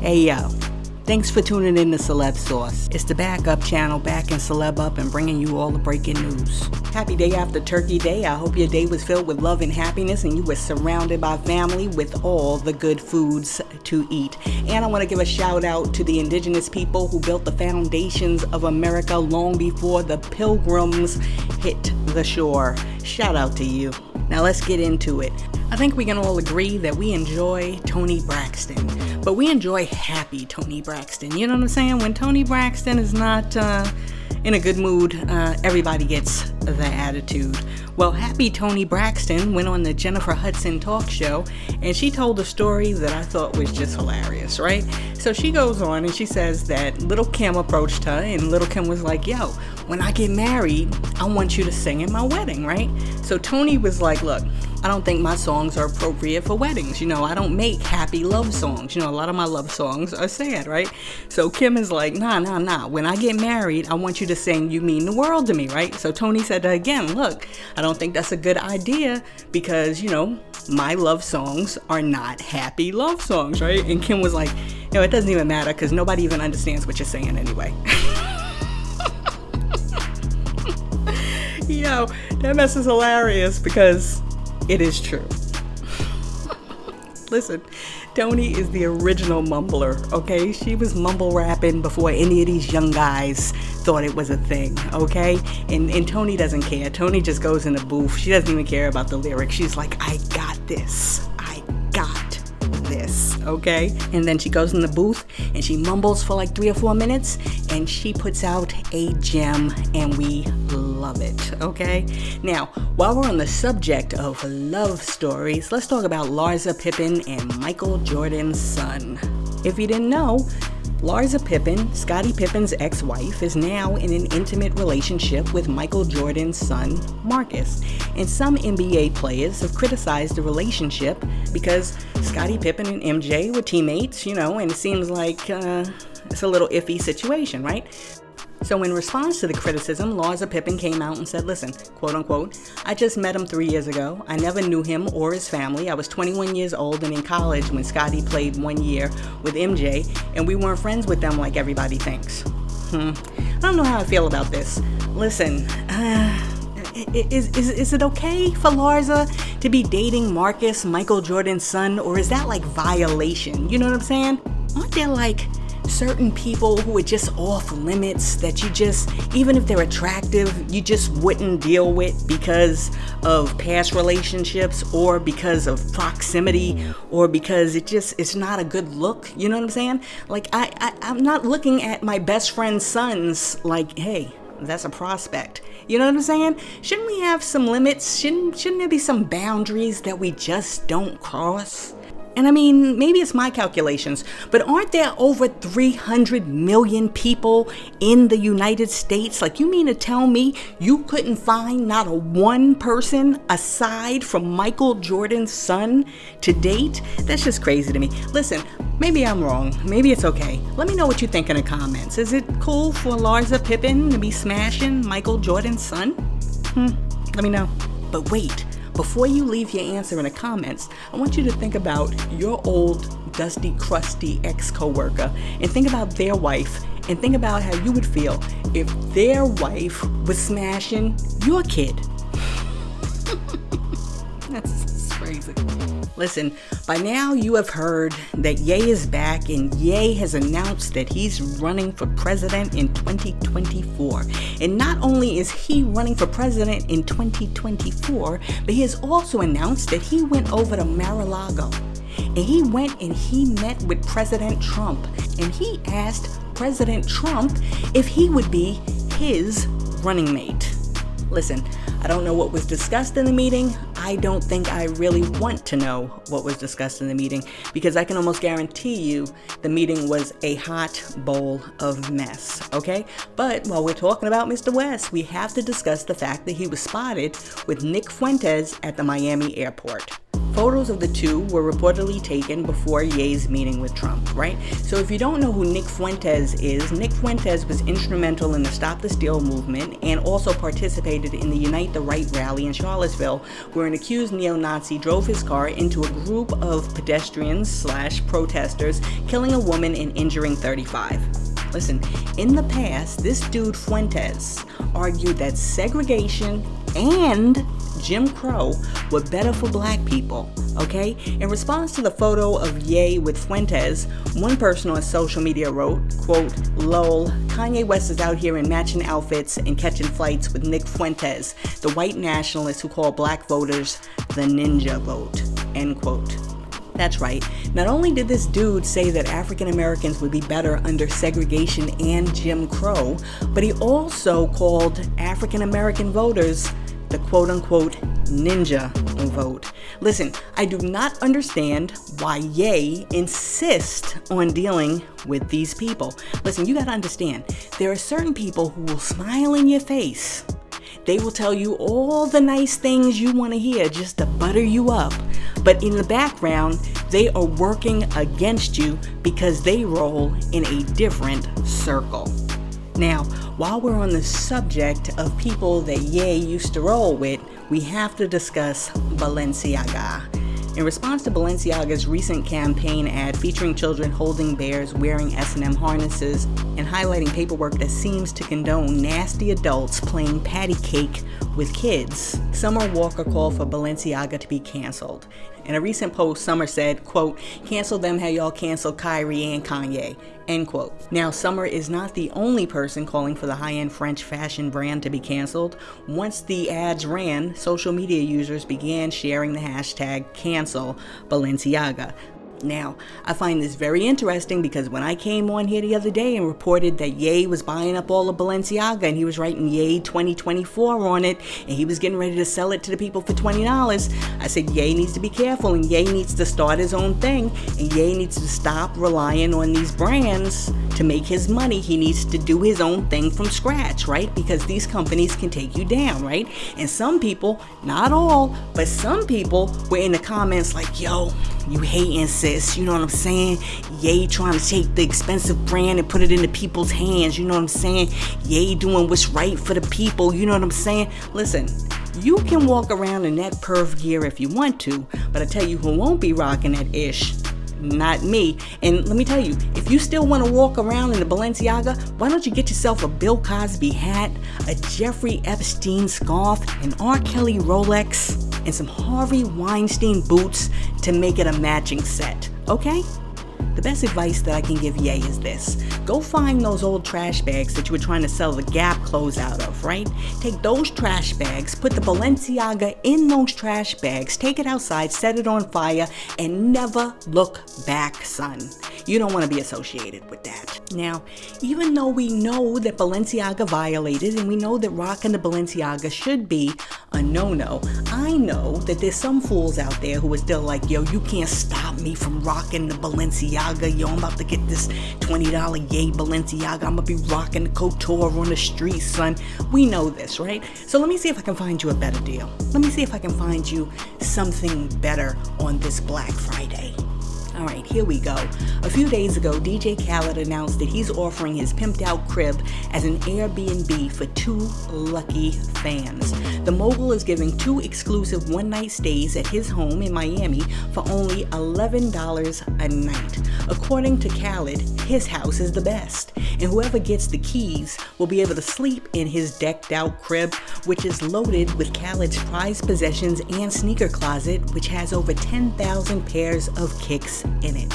Hey yo, thanks for tuning in to Celeb Sauce. It's the backup channel back in Celeb Up and bringing you all the breaking news. Happy day after Turkey Day. I hope your day was filled with love and happiness and you were surrounded by family with all the good foods to eat. And I want to give a shout out to the indigenous people who built the foundations of America long before the pilgrims hit the shore. Shout out to you. Now let's get into it. I think we can all agree that we enjoy Toni Braxton, but we enjoy happy Toni Braxton. You know what I'm saying? When Toni Braxton is not in a good mood, everybody gets the attitude. Well, happy Toni Braxton went on the Jennifer Hudson talk show, and she told a story that I thought was just hilarious, right? So she goes on and she says that Little Kim approached her, and Little Kim was like, yo, when I get married, I want you to sing at my wedding, right? So Toni was like, look, I don't think my songs are appropriate for weddings. You know, I don't make happy love songs. You know, a lot of my love songs are sad, right? So Kim is like, nah. When I get married, I want you to sing You Mean the World to Me, right? So Toni said to her again, look, I don't think that's a good idea because, you know, my love songs are not happy love songs, right? And Kim was like, you know, it doesn't even matter because nobody even understands what you're saying anyway. You know, that mess is hilarious because it is true. Listen, Toni is the original mumbler, okay? She was mumble rapping before any of these young guys thought it was a thing, okay? And Toni doesn't care. Toni just goes in the booth. She doesn't even care about the lyrics. She's like, I got this. I got this, okay? And then she goes in the booth and she mumbles for like 3 or 4 minutes and she puts out a gem and we love it, okay? Now, while we're on the subject of love stories, let's talk about Larsa Pippen and Michael Jordan's son. If you didn't know, Larsa Pippen, Scottie Pippen's ex-wife, is now in an intimate relationship with Michael Jordan's son, Marcus. And some NBA players have criticized the relationship because Scottie Pippen and MJ were teammates, you know, and it seems like it's a little iffy situation, right? So in response to the criticism, Larsa Pippen came out and said, listen, quote unquote, I just met him 3 years ago. I never knew him or his family. I was 21 years old and in college when Scottie played 1 year with MJ, and we weren't friends with them like everybody thinks. I don't know how I feel about this. Listen, is it okay for Larsa to be dating Marcus, Michael Jordan's son, or is that like violation? You know what I'm saying? Aren't there like certain people who are just off limits that you just, even if they're attractive, you just wouldn't deal with because of past relationships or because of proximity or because it's not a good look? You know what I'm saying? Like I'm not looking at my best friend's sons like, hey, that's a prospect. You know what I'm saying? Shouldn't we have some limits? Shouldn't there be some boundaries that we just don't cross? And I mean, maybe it's my calculations, but aren't there over 300 million people in the United States? Like, you mean to tell me you couldn't find not a one person aside from Michael Jordan's son to date? That's just crazy to me. Listen, maybe I'm wrong. Maybe it's okay. Let me know what you think in the comments. Is it cool for Larsa Pippen to be smashing Michael Jordan's son? Let me know. But wait. Before you leave your answer in the comments, I want you to think about your old, dusty, crusty ex-coworker and think about their wife and think about how you would feel if their wife was smashing your kid. That's crazy. Listen, by now you have heard that Ye is back and Ye has announced that he's running for president in 2024. And not only is he running for president in 2024, but he has also announced that he went over to Mar-a-Lago. And he went and he met with President Trump. And he asked President Trump if he would be his running mate. Listen, I don't know what was discussed in the meeting. I don't think I really want to know what was discussed in the meeting because I can almost guarantee you the meeting was a hot bowl of mess, okay? But while we're talking about Mr. West, we have to discuss the fact that he was spotted with Nick Fuentes at the Miami airport. Photos of the two were reportedly taken before Ye's meeting with Trump, right? So if you don't know who Nick Fuentes is, Nick Fuentes was instrumental in the Stop the Steal movement and also participated in the Unite the Right rally in Charlottesville, where an accused neo-Nazi drove his car into a group of pedestrians/protesters, killing a woman and injuring 35. Listen, in the past, this dude Fuentes argued that segregation and Jim Crow were better for black people, okay? In response to the photo of Ye with Fuentes, one person on social media wrote, quote, "Lol, Kanye West is out here in matching outfits and catching flights with Nick Fuentes, the white nationalist who called black voters the ninja vote," end quote. That's right. Not only did this dude say that African Americans would be better under segregation and Jim Crow, but he also called African American voters the quote-unquote ninja vote. Listen, I do not understand why Ye insist on dealing with these people. Listen, you gotta understand, there are certain people who will smile in your face. They will tell you all the nice things you want to hear just to butter you up. But in the background, they are working against you because they roll in a different circle. Now, while we're on the subject of people that Ye used to roll with, we have to discuss Balenciaga. In response to Balenciaga's recent campaign ad featuring children holding bears, wearing S&M harnesses, and highlighting paperwork that seems to condone nasty adults playing patty cake with kids, Summer Walker called for Balenciaga to be canceled. In a recent post, Summer said, quote, "Cancel them how y'all canceled Kyrie and Kanye," end quote. Now, Summer is not the only person calling for the high-end French fashion brand to be canceled. Once the ads ran, social media users began sharing the hashtag cancel Balenciaga. Now, I find this very interesting because when I came on here the other day and reported that Ye was buying up all of Balenciaga and he was writing Ye 2024 on it and he was getting ready to sell it to the people for $20, I said Ye needs to be careful and Ye needs to start his own thing and Ye needs to stop relying on these brands to make his money. He needs to do his own thing from scratch, right? Because these companies can take you down, right? And some people, not all, but some people were in the comments like, yo, you hating sis, you know what I'm saying? Ye trying to take the expensive brand and put it into people's hands, you know what I'm saying? Ye doing what's right for the people, you know what I'm saying? Listen, you can walk around in that perv gear if you want to, but I tell you who won't be rocking that ish. Not me. And let me tell you, if you still want to walk around in the Balenciaga, why don't you get yourself a Bill Cosby hat, a Jeffrey Epstein scarf, an R. Kelly Rolex, and some Harvey Weinstein boots to make it a matching set, okay? The best advice that I can give Ye is this. Go find those old trash bags that you were trying to sell the Gap clothes out of, right? Take those trash bags, put the Balenciaga in those trash bags, take it outside, set it on fire, and never look back, son. You don't want to be associated with that. Now, even though we know that Balenciaga violated and we know that rocking the Balenciaga should be a no-no, I know that there's some fools out there who are still like, yo, you can't stop me from rocking the Balenciaga. Yo, I'm about to get this $20 Ye Balenciaga. I'm gonna be rocking the couture on the street, son. We know this, right? So let me see if I can find you a better deal. Let me see if I can find you something better on this Black Friday. All right, here we go. A few days ago, DJ Khaled announced that he's offering his pimped out crib as an Airbnb for 2 lucky fans. The mogul is giving 2 exclusive one-night stays at his home in Miami for only $11 a night. According to Khaled, his house is the best, and whoever gets the keys will be able to sleep in his decked out crib, which is loaded with Khaled's prized possessions and sneaker closet, which has over 10,000 pairs of kicks in it.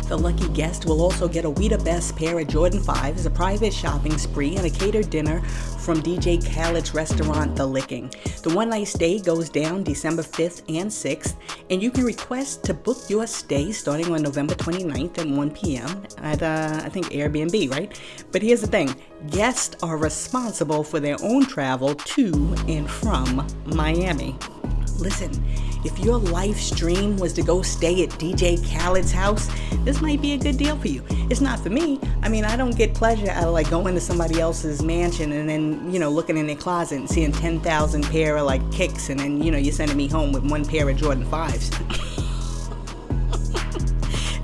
The lucky guest will also get a We the Best pair of Jordan 5s, a private shopping spree, and a catered dinner from DJ Khaled's restaurant, The Licking. The one-night stay goes down December 5th and 6th, and you can request to book your stay starting on November 29th at 1 p.m. at, I think, Airbnb, right? But here's the thing. Guests are responsible for their own travel to and from Miami. Listen, if your life's dream was to go stay at DJ Khaled's house, this might be a good deal for you. It's not for me. I mean, I don't get pleasure out of like going to somebody else's mansion and then, looking in their closet and seeing 10,000 pair of like kicks, and then, you're sending me home with one pair of Jordan 5s.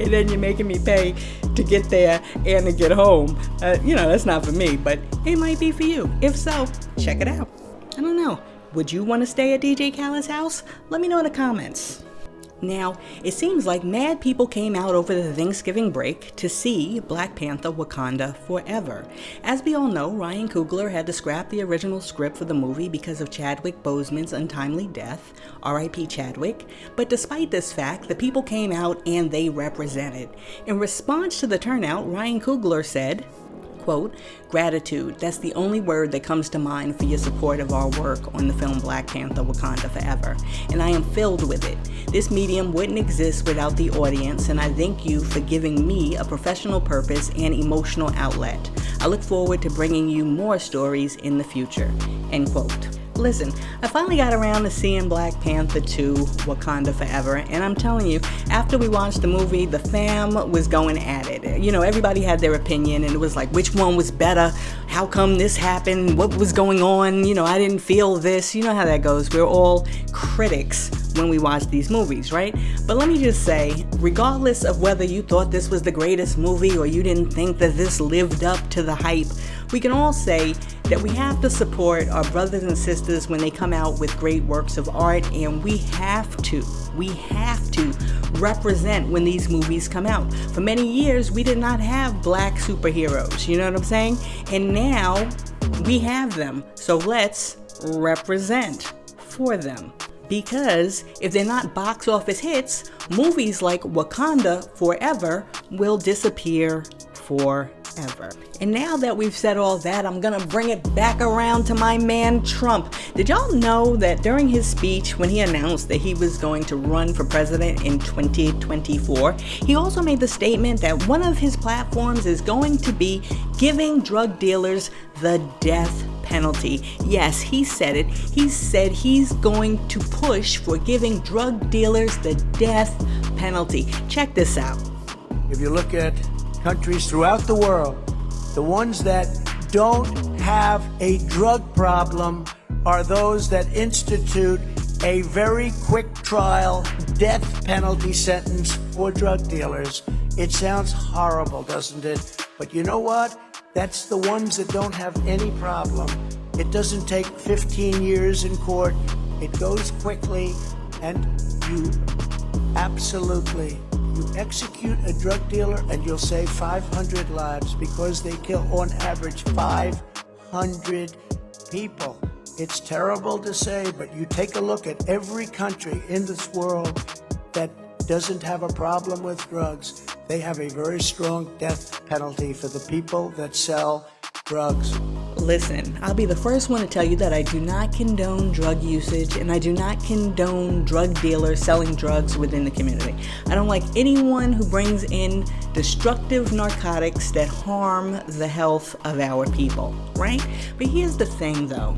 And then you're making me pay to get there and to get home. That's not for me, but it might be for you. If so, check it out. I don't know. Would you want to stay at DJ Khaled's house? Let me know in the comments. Now, it seems like mad people came out over the Thanksgiving break to see Black Panther: Wakanda Forever. As we all know, Ryan Coogler had to scrap the original script for the movie because of Chadwick Boseman's untimely death, R.I.P. Chadwick. But despite this fact, the people came out and they represented. In response to the turnout, Ryan Coogler said, quote, "Gratitude, that's the only word that comes to mind for your support of our work on the film Black Panther: Wakanda Forever, and I am filled with it. This medium wouldn't exist without the audience, and I thank you for giving me a professional purpose and emotional outlet. I look forward to bringing you more stories in the future," end quote. Listen, I finally got around to seeing Black Panther 2, Wakanda Forever, and I'm telling you, after we watched the movie, the fam was going at it. Everybody had their opinion, and it was like, which one was better? How come this happened? What was going on? I didn't feel this. You know how that goes. We're all critics when we watch these movies, right? But let me just say, regardless of whether you thought this was the greatest movie or you didn't think that this lived up to the hype, we can all say that we have to support our brothers and sisters when they come out with great works of art, and we have to represent when these movies come out. For many years, we did not have black superheroes, you know what I'm saying? And now we have them, so let's represent for them. Because if they're not box office hits, movies like Wakanda Forever will disappear forever. And now that we've said all that, I'm gonna bring it back around to my man Trump. Did y'all know that during his speech when he announced that he was going to run for president in 2024, he also made the statement that one of his platforms is going to be giving drug dealers the death penalty. Yes, he said it. He said he's going to push for giving drug dealers the death penalty. Check this out. If you look at countries throughout the world, the ones that don't have a drug problem are those that institute a very quick trial death penalty sentence for drug dealers. It sounds horrible, doesn't it? But you know what? That's the ones that don't have any problem. It doesn't take 15 years in court. It goes quickly, and you execute a drug dealer and you'll save 500 lives because they kill on average 500 people. It's terrible to say, but you take a look at every country in this world that doesn't have a problem with drugs. They have a very strong death penalty for the people that sell drugs. Listen, I'll be the first one to tell you that I do not condone drug usage, and I do not condone drug dealers selling drugs within the community. I don't like anyone who brings in destructive narcotics that harm the health of our people, right? But here's the thing though.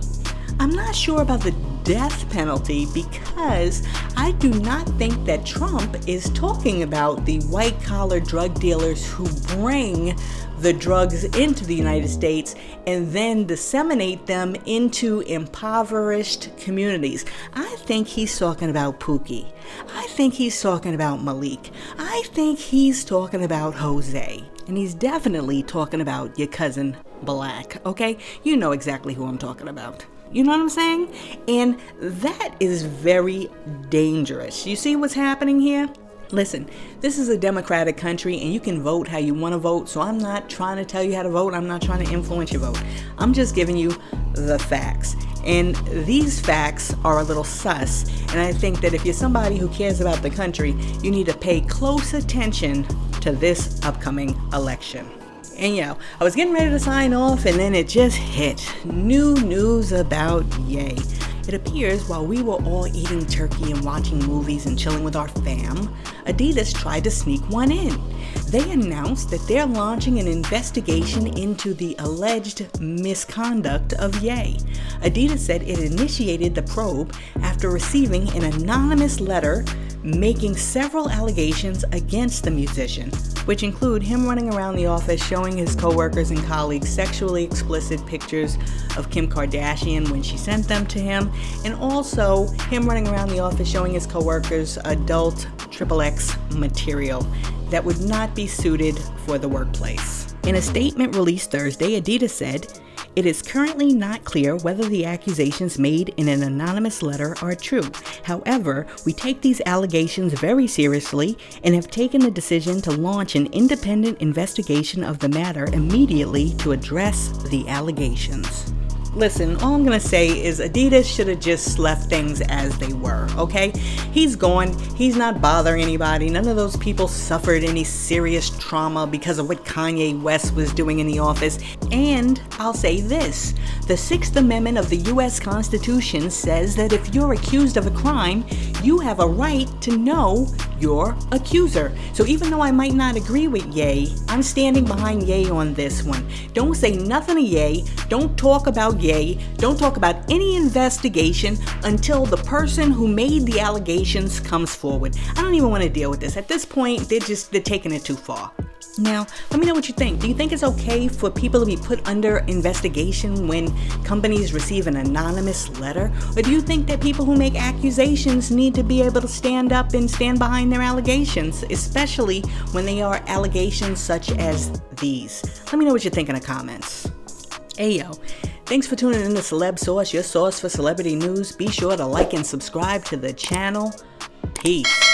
I'm not sure about the death penalty because I do not think that Trump is talking about the white-collar drug dealers who bring the drugs into the United States and then disseminate them into impoverished communities. I think he's talking about Pookie. I think he's talking about Malik. I think he's talking about Jose. And he's definitely talking about your cousin Black, okay? You know exactly who I'm talking about. You know what I'm saying? And that is very dangerous. You see what's happening here? Listen, this is a democratic country and you can vote how you want to vote. So I'm not trying to tell you how to vote. I'm not trying to influence your vote. I'm just giving you the facts. And these facts are a little sus. And I think that if you're somebody who cares about the country, you need to pay close attention to this upcoming election. And I was getting ready to sign off and then it just hit. New news about Ye. It appears while we were all eating turkey and watching movies and chilling with our fam, Adidas tried to sneak one in. They announced that they're launching an investigation into the alleged misconduct of Ye. Adidas said it initiated the probe after receiving an anonymous letter making several allegations against the musician, which include him running around the office showing his coworkers and colleagues sexually explicit pictures of Kim Kardashian when she sent them to him, and also him running around the office showing his coworkers adult XXX material that would not be suited for the workplace. In a statement released Thursday, Adidas said, "It is currently not clear whether the accusations made in an anonymous letter are true. However, we take these allegations very seriously and have taken the decision to launch an independent investigation of the matter immediately to address the allegations." Listen, all I'm gonna say is Adidas should have just left things as they were, okay? He's gone. He's not bothering anybody. None of those people suffered any serious trauma because of what Kanye West was doing in the office. And I'll say this, the Sixth Amendment of the U.S. Constitution says that if you're accused of a crime, you have a right to know your accuser. So even though I might not agree with Ye, I'm standing behind Ye on this one. Don't say nothing to Ye. Don't talk about Ye. Don't talk about any investigation until the person who made the allegations comes forward. I don't even want to deal with this. At this point, they're taking it too far. Now, let me know what you think. Do you think it's okay for people to be put under investigation when companies receive an anonymous letter? Or do you think that people who make accusations need to be able to stand up and stand behind their allegations, especially when they are allegations such as these? Let me know what you think in the comments. Hey yo, thanks for tuning in to Celeb Source, your source for celebrity news. Be sure to like and subscribe to the channel. Peace.